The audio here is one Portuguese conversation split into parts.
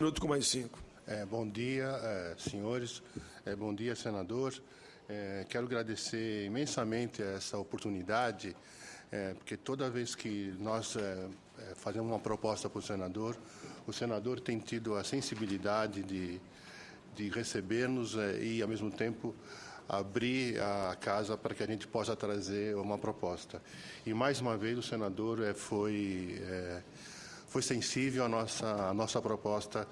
Minuto com mais 5. Bom dia, senhores. Bom dia, senador. Quero agradecer imensamente essa oportunidade, porque toda vez que nós fazemos uma proposta para o senador tem tido a sensibilidade de receber-nos e, ao mesmo tempo, abrir a casa para que a gente possa trazer uma proposta. E, mais uma vez, o senador foi sensível à nossa proposta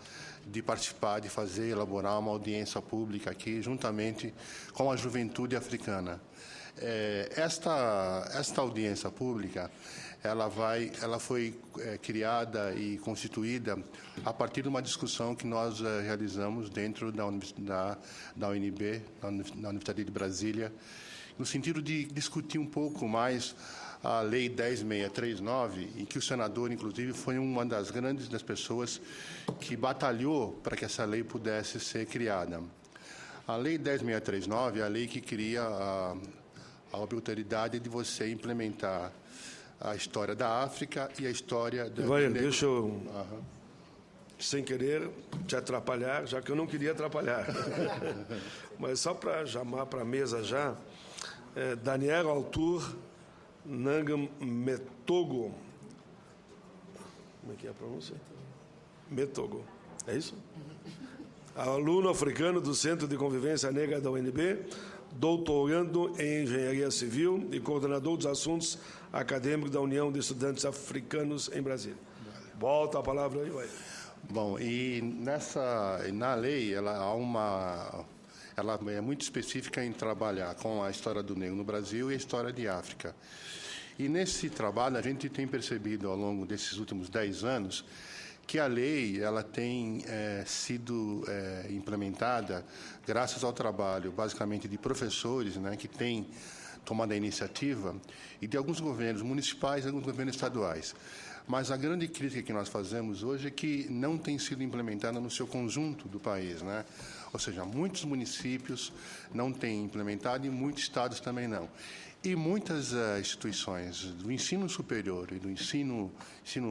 de participar, de fazer, elaborar uma audiência pública aqui, juntamente com a juventude africana. Esta audiência pública, ela foi criada e constituída a partir de uma discussão que nós realizamos dentro da UNB, na Universidade de Brasília, no sentido de discutir um pouco mais a Lei 10.639, em que o senador, inclusive, foi uma das pessoas que batalhou para que essa lei pudesse ser criada. A Lei 10.639 é a lei que cria a obrigatoriedade de você implementar a história da África e a história da... Deixa eu, sem querer, te atrapalhar, já que eu não queria atrapalhar. Mas só para chamar para a mesa já, Daniel Altur Nangam Metogo. Como é que é a pronúncia? Metogo. É isso? Aluno africano do Centro de Convivência Negra da UNB, doutorando em Engenharia Civil e coordenador dos assuntos acadêmicos da União de Estudantes Africanos em Brasília. Volta a palavra aí, vai. Bom, e na lei, ela é muito específica em trabalhar com a história do negro no Brasil e a história de África. E nesse trabalho, a gente tem percebido, ao longo desses últimos 10 anos, que a lei ela tem sido implementada graças ao trabalho, basicamente, de professores, né, que têm tomado a iniciativa, e de alguns governos municipais e alguns governos estaduais. Mas a grande crítica que nós fazemos hoje é que não tem sido implementada no seu conjunto do país, né? Ou seja, muitos municípios não têm implementado e muitos estados também não. E muitas instituições do ensino superior e do ensino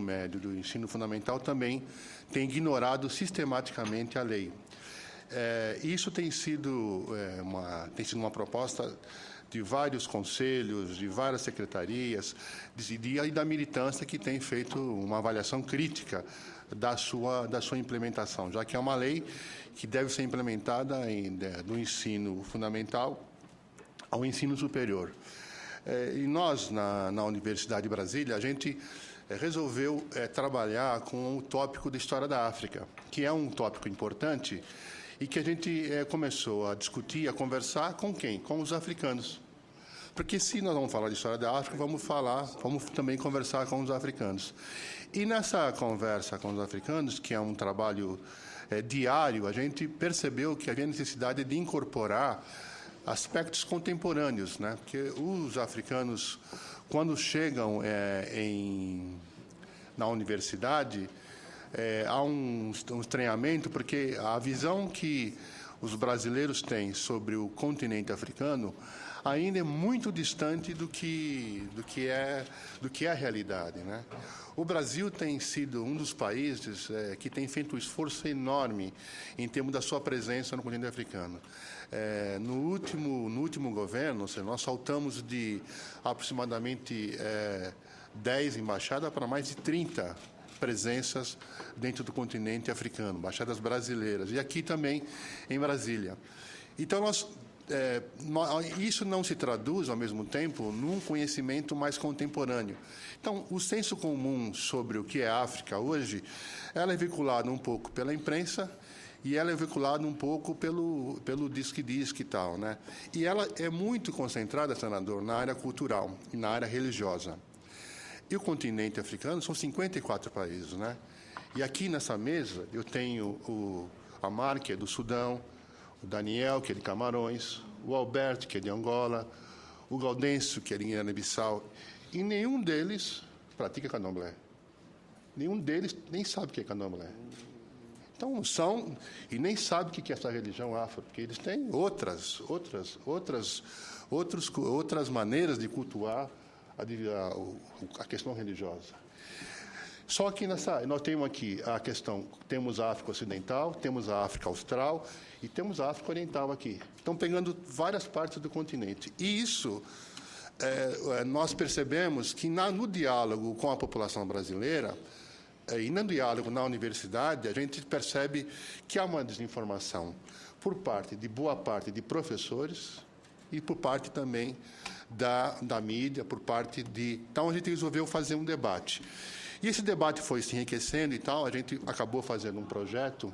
médio, do ensino fundamental também têm ignorado sistematicamente a lei. Isso tem sido uma proposta de vários conselhos, de várias secretarias e da militância que tem feito uma avaliação crítica da sua implementação, já que é uma lei que deve ser implementada do ensino fundamental ao ensino superior. E nós, na Universidade de Brasília, a gente resolveu trabalhar com o tópico da história da África, que é um tópico importante e que a gente começou a discutir, a conversar com quem? Com os africanos. Porque se nós vamos falar de história da África, vamos também conversar com os africanos. E nessa conversa com os africanos, que é um trabalho diário, a gente percebeu que havia necessidade de incorporar aspectos contemporâneos, né? Porque os africanos, quando chegam na universidade, há um estranhamento, porque a visão que os brasileiros têm sobre o continente africano ainda é muito distante do que é a realidade, né? O Brasil tem sido um dos países que tem feito um esforço enorme em termos da sua presença no continente africano. No último governo, ou seja, nós saltamos de aproximadamente 10 embaixadas para mais de 30 presenças dentro do continente africano, embaixadas brasileiras, e aqui também em Brasília. Então, isso não se traduz, ao mesmo tempo, num conhecimento mais contemporâneo. Então, o senso comum sobre o que é África hoje, ela é veiculada um pouco pela imprensa e ela é veiculada um pouco pelo diz-que-diz-que e tal, né? E ela é muito concentrada, senador, na área cultural e na área religiosa. E o continente africano são 54 países, né? E aqui nessa mesa eu tenho a Mar, que é do Sudão, o Daniel, que é de Camarões, o Alberto, que é de Angola, o Gaudêncio, que é de Guiné-Bissau, e nenhum deles pratica candomblé. Nenhum deles nem sabe o que é candomblé. Então, e nem sabe o que é essa religião afro, porque eles têm outras maneiras de cultuar a questão religiosa. Só que nós temos aqui a questão, temos a África Ocidental, temos a África Austral e temos a África Oriental aqui. Estão pegando várias partes do continente. E isso, nós percebemos que no diálogo com a população brasileira, e no diálogo na universidade, a gente percebe que há uma desinformação por parte de boa parte de professores e por parte também da mídia, por parte de... Então, a gente resolveu fazer um debate. E esse debate foi se enriquecendo e tal, a gente acabou fazendo um projeto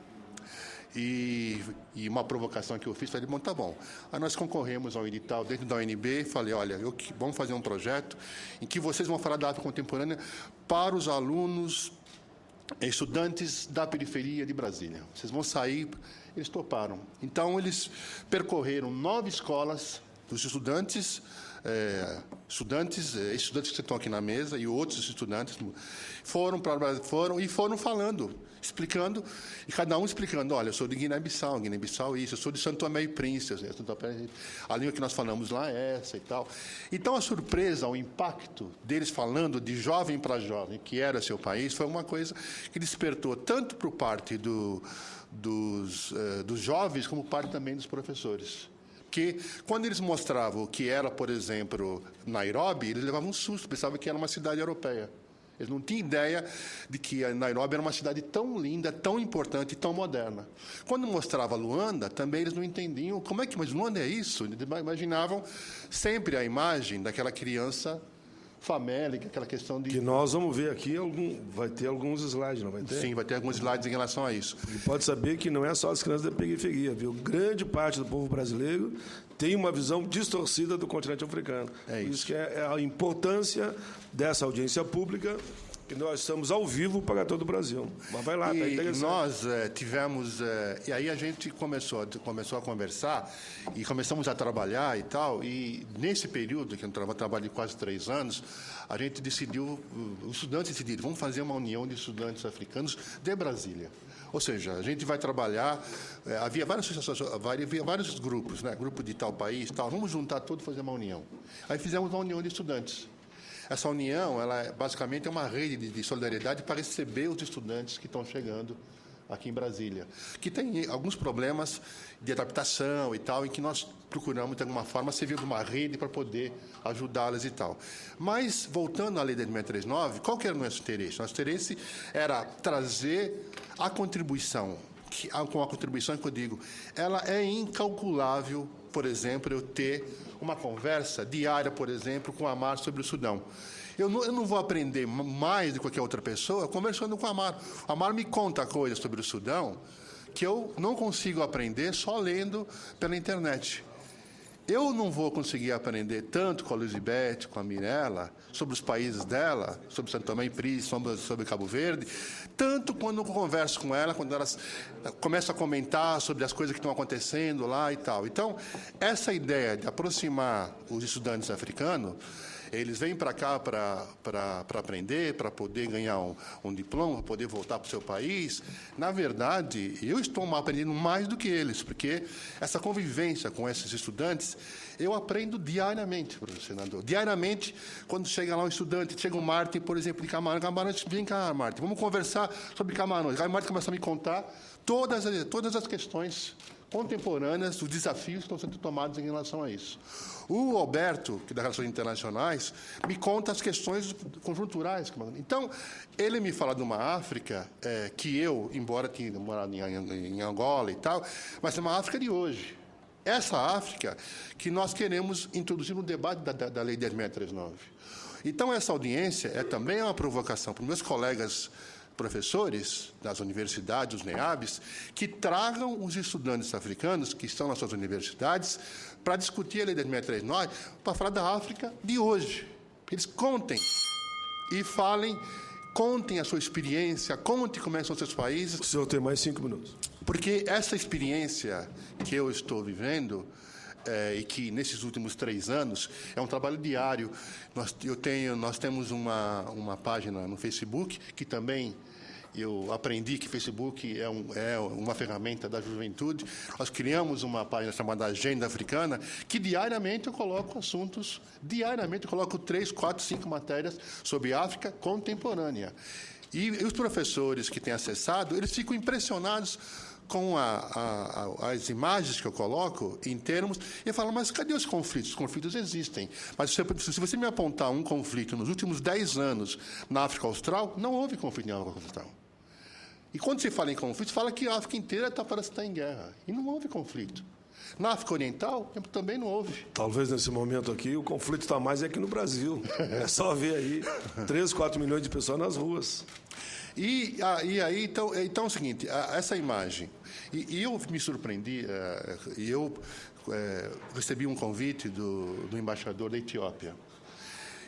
e uma provocação que eu fiz, falei, bom, tá bom. Aí nós concorremos ao edital dentro da UNB, falei, olha, vamos fazer um projeto em que vocês vão falar da África contemporânea para os alunos, estudantes da periferia de Brasília. Vocês vão sair, eles toparam. Então, eles percorreram 9 escolas dos estudantes que estão aqui na mesa e outros estudantes foram falando, explicando, e cada um explicando, olha, eu sou de Guiné-Bissau isso, eu sou de São Tomé e Príncipe, a língua que nós falamos lá é essa e tal. Então, a surpresa, o impacto deles falando de jovem para jovem, que era seu país, foi uma coisa que despertou tanto por parte dos jovens, como parte também dos professores. Porque, quando eles mostravam o que era, por exemplo, Nairobi, eles levavam um susto, pensavam que era uma cidade europeia. Eles não tinham ideia de que a Nairobi era uma cidade tão linda, tão importante e tão moderna. Quando mostrava Luanda, também eles não entendiam como é que... Mas Luanda é isso? Eles imaginavam sempre a imagem daquela criança famélica, aquela questão de... Que nós vamos ver aqui, vai ter alguns slides, não vai ter? Sim, vai ter alguns slides em relação a isso. E pode saber que não é só as crianças da periferia, viu? Grande parte do povo brasileiro tem uma visão distorcida do continente africano. É isso. Isso que é a importância dessa audiência pública, que nós estamos ao vivo para todo o Brasil. Mas vai lá, está interessante. Nós tivemos... e aí a gente começou a conversar e começamos a trabalhar e tal, e nesse período, que eu trabalhei quase 3 anos, a gente decidiu, os estudantes decidiram, vamos fazer uma união de estudantes africanos de Brasília. Ou seja, a gente vai trabalhar... havia vários grupos, né? Grupo de tal país, tal. Vamos juntar todos e fazer uma união. Aí fizemos uma união de estudantes. Essa união, ela basicamente é uma rede de solidariedade para receber os estudantes que estão chegando aqui em Brasília, que tem alguns problemas de adaptação e tal, em que nós procuramos, de alguma forma, servir de uma rede para poder ajudá-las e tal. Mas, voltando à Lei 10.639, qual que era o nosso interesse? Nosso interesse era trazer a contribuição, com a contribuição que eu digo, ela é incalculável, por exemplo, eu ter uma conversa diária, por exemplo, com a Amar sobre o Sudão. Eu não vou aprender mais do que qualquer outra pessoa conversando com a Amar. A Amar me conta coisas sobre o Sudão que eu não consigo aprender só lendo pela internet. Eu não vou conseguir aprender tanto com a Elizabeth, com a Mirella, sobre os países dela, sobre São Tomé e Príncipe, sobre Cabo Verde, tanto quando eu converso com ela, quando elas começam a comentar sobre as coisas que estão acontecendo lá e tal. Então, essa ideia de aproximar os estudantes africanos, eles vêm para cá para aprender, para poder ganhar um diploma, para poder voltar para o seu país. Na verdade, eu estou aprendendo mais do que eles, porque essa convivência com esses estudantes, eu aprendo diariamente, professor senador. Diariamente, quando chega lá um estudante, chega um Martin, por exemplo, de Camarões, vem cá, Martin, vamos conversar sobre Camarões. Aí o Martin começa a me contar todas as questões contemporâneas, os desafios que estão sendo tomados em relação a isso. O Alberto, que é das Relações Internacionais, me conta as questões conjunturais. Então, ele me fala de uma África que eu, embora tenha morado em Angola e tal, mas é uma África de hoje. Essa África que nós queremos introduzir no debate da Lei 10.639. Então, essa audiência também uma provocação para os meus colegas professores das universidades, os NEABs, que tragam os estudantes africanos que estão nas suas universidades para discutir a Lei 10.639, para falar da África de hoje. Eles contem e contem a sua experiência, contem como são os seus países. O senhor tem mais 5 minutos. Porque essa experiência que eu estou vivendo, e que nesses últimos 3 anos é um trabalho diário. Nós temos uma página no Facebook que também eu aprendi que Facebook é uma ferramenta da juventude. Nós criamos uma página chamada Agenda Africana, que diariamente eu coloco assuntos, diariamente eu coloco 3, 4, 5 matérias sobre África contemporânea. E os professores que têm acessado, eles ficam impressionados com as imagens que eu coloco em termos, e falam, mas cadê os conflitos? Os conflitos existem. Mas se você me apontar um conflito nos últimos 10 anos na África Austral, não houve conflito na África Austral. E quando se fala em conflito, fala que a África inteira parece estar em guerra. E não houve conflito. Na África Oriental, também não houve. Talvez nesse momento aqui o conflito está mais aqui no Brasil. É só ver aí 3, 4 milhões de pessoas nas ruas. E aí, então é o seguinte, essa imagem. E eu me surpreendi, eu recebi um convite do embaixador da Etiópia.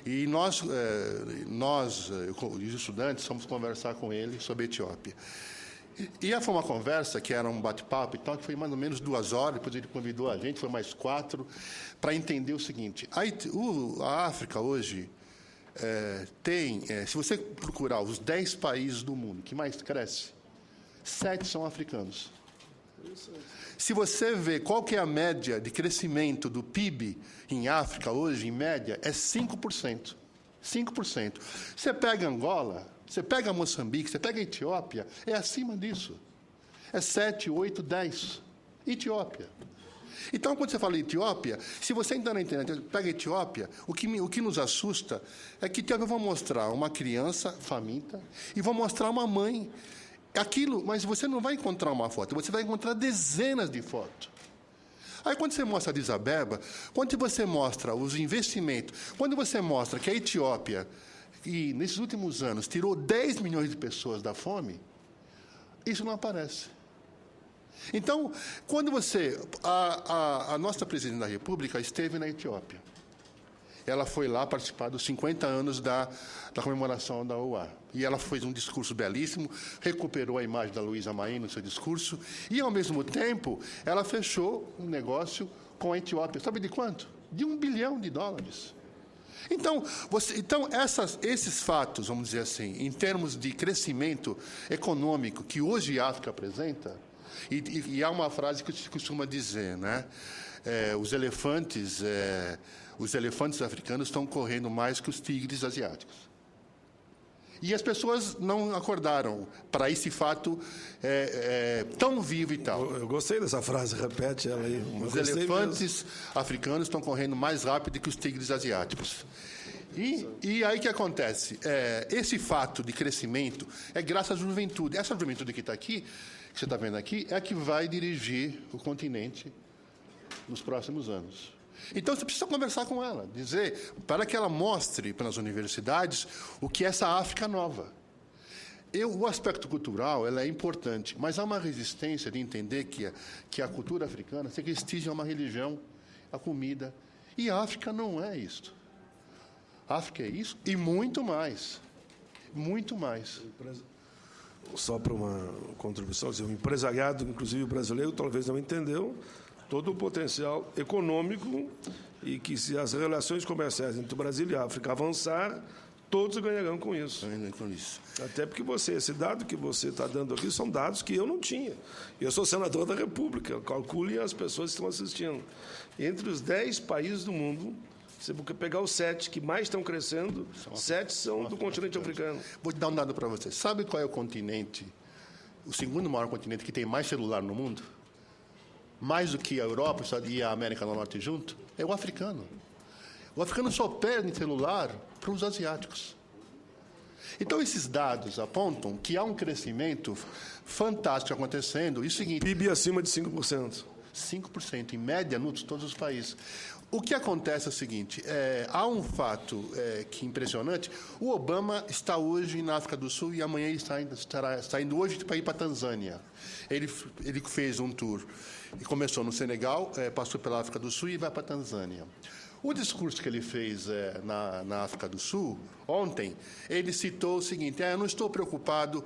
E nós, os estudantes, fomos conversar com ele sobre a Etiópia. E foi uma conversa que era um bate-papo e tal, que foi mais ou menos 2 horas, depois ele convidou a gente, foi mais 4, para entender o seguinte. A África hoje tem, se você procurar os 10 países do mundo que mais cresce, 7 são africanos. Se você vê qual que é a média de crescimento do PIB em África hoje, em média, é 5%. 5%. Você pega Angola, você pega Moçambique, você pega a Etiópia, é acima disso. É 7, 8, 10. Etiópia. Então, quando você fala Etiópia, se você entrar na internet, pega a Etiópia, o que nos assusta é que eu vou mostrar uma criança faminta e vou mostrar uma mãe. Mas você não vai encontrar uma foto, você vai encontrar dezenas de fotos. Aí, quando você mostra Addis Abeba, quando você mostra os investimentos, quando você mostra que a Etiópia, e nesses últimos anos, tirou 10 milhões de pessoas da fome, isso não aparece. Então, quando a nossa presidente da República esteve na Etiópia, ela foi lá participar dos 50 anos da comemoração da OA. E ela fez um discurso belíssimo, recuperou a imagem da Luísa Maim no seu discurso, e, ao mesmo tempo, ela fechou um negócio com a Etiópia. Sabe de quanto? De $1 bilhão. Então, esses fatos, vamos dizer assim, em termos de crescimento econômico que hoje a África apresenta, e há uma frase que se costuma dizer, né? Os elefantes africanos estão correndo mais que os tigres asiáticos. E as pessoas não acordaram para esse fato tão vivo e tal. Eu gostei dessa frase, repete ela aí. Os elefantes africanos estão correndo mais rápido que os tigres asiáticos. E aí o que acontece? Esse fato de crescimento é graças à juventude. Essa juventude que está aqui, que você está vendo aqui, é a que vai dirigir o continente nos próximos anos. Então, você precisa conversar com ela, dizer, para que ela mostre para as universidades o que é essa África nova. O aspecto cultural é importante, mas há uma resistência de entender que a cultura africana se restringe a uma religião, a comida. E a África não é isso. A África é isso e muito mais. Muito mais. Só para uma contribuição, o empresariado, inclusive o brasileiro, talvez não entendeu todo o potencial econômico e que, se as relações comerciais entre o Brasil e a África avançar, todos ganharão com isso. Até porque esse dado que você está dando aqui são dados que eu não tinha. Eu sou senador da República, calcule as pessoas que estão assistindo. Entre os 10 países do mundo, se você pegar os 7 que mais estão crescendo, 7 são do continente africano. Vou dar um dado para você. Sabe qual é o segundo maior continente que tem mais celular no mundo? Mais do que a Europa e a América do Norte junto? É o africano. O africano só perde em celular para os asiáticos. Então, esses dados apontam que há um crescimento fantástico acontecendo. E o seguinte... PIB acima de 5%. 5%, em média, em todos os países. O que acontece é o seguinte, há um fato que é impressionante. O Obama está hoje na África do Sul e amanhã ele está indo hoje para ir para a Tanzânia. Ele fez um tour. Ele começou no Senegal, passou pela África do Sul e vai para a Tanzânia. O discurso que ele fez na África do Sul, ontem, ele citou o seguinte, eu não estou preocupado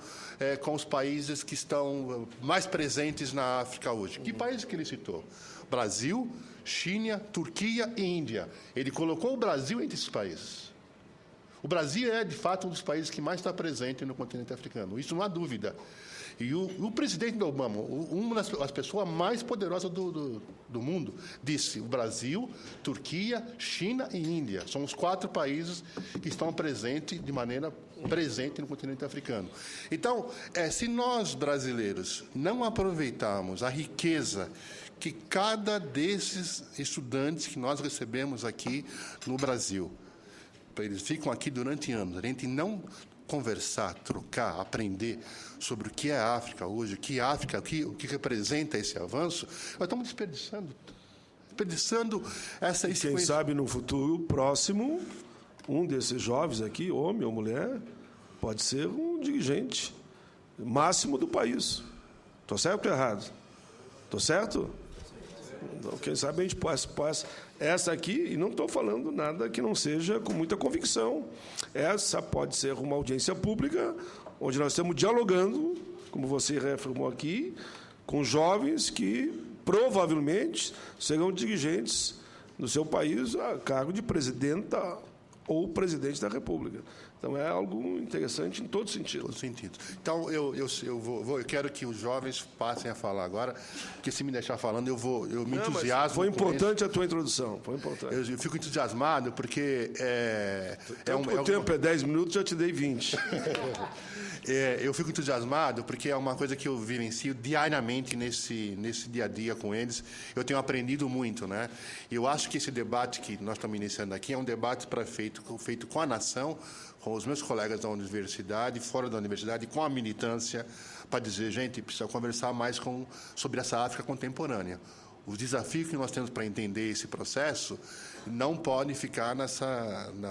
com os países que estão mais presentes na África hoje. Que países que ele citou? Brasil, China, Turquia e Índia. Ele colocou o Brasil entre esses países. O Brasil é, de fato, um dos países que mais está presente no continente africano. Isso não há dúvida. E o presidente Obama, uma das pessoas mais poderosas do mundo, disse: o Brasil, Turquia, China e Índia são os 4 países que estão presentes de maneira presente no continente africano. Então, se nós, brasileiros, não aproveitarmos a riqueza que cada desses estudantes que nós recebemos aqui no Brasil, eles ficam aqui durante anos, a gente não conversar, trocar, aprender sobre o que é a África hoje, o que é a África, o que representa esse avanço, nós estamos desperdiçando essa experiência. Quem sabe no futuro próximo, um desses jovens aqui, homem ou mulher, pode ser um dirigente máximo do país. Estou certo ou errado? Estou certo? Então, quem sabe a gente possa essa aqui, e não estou falando nada que não seja com muita convicção. Essa pode ser uma audiência pública, onde nós estamos dialogando, como você reafirmou aqui, com jovens que provavelmente serão dirigentes no seu país a cargo de presidenta ou presidente da República. Então, é algo interessante em todo sentido. Todo sentido. Então, eu quero que os jovens passem a falar agora, porque se me deixar falando, eu me entusiasmo. Foi importante a tua introdução, foi importante. Eu fico entusiasmado, porque... o tempo é 10 minutos, já te dei 20. Eu fico entusiasmado, porque é uma coisa que eu vivencio diariamente nesse dia a dia com eles. Eu tenho aprendido muito, né? E eu acho que esse debate que nós estamos iniciando aqui é um debate feito com a nação, com os meus colegas da universidade, fora da universidade, com a militância, para dizer, gente, precisa conversar mais sobre essa África contemporânea. Os desafios que nós temos para entender esse processo não podem ficar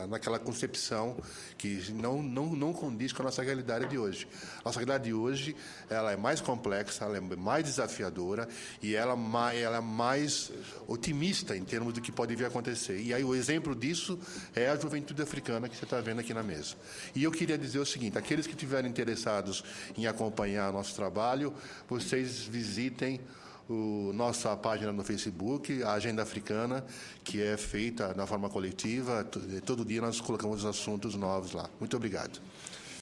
naquela concepção que não condiz com a nossa realidade de hoje. A nossa realidade de hoje, ela é mais complexa, ela é mais desafiadora e ela é mais otimista em termos do que pode vir a acontecer. E aí o exemplo disso é a juventude africana que você está vendo aqui na mesa. E eu queria dizer o seguinte, aqueles que estiverem interessados em acompanhar nosso trabalho, vocês visitem nossa página no Facebook, a Agenda Africana, que é feita na forma coletiva. Todo dia nós colocamos assuntos novos lá. Muito obrigado.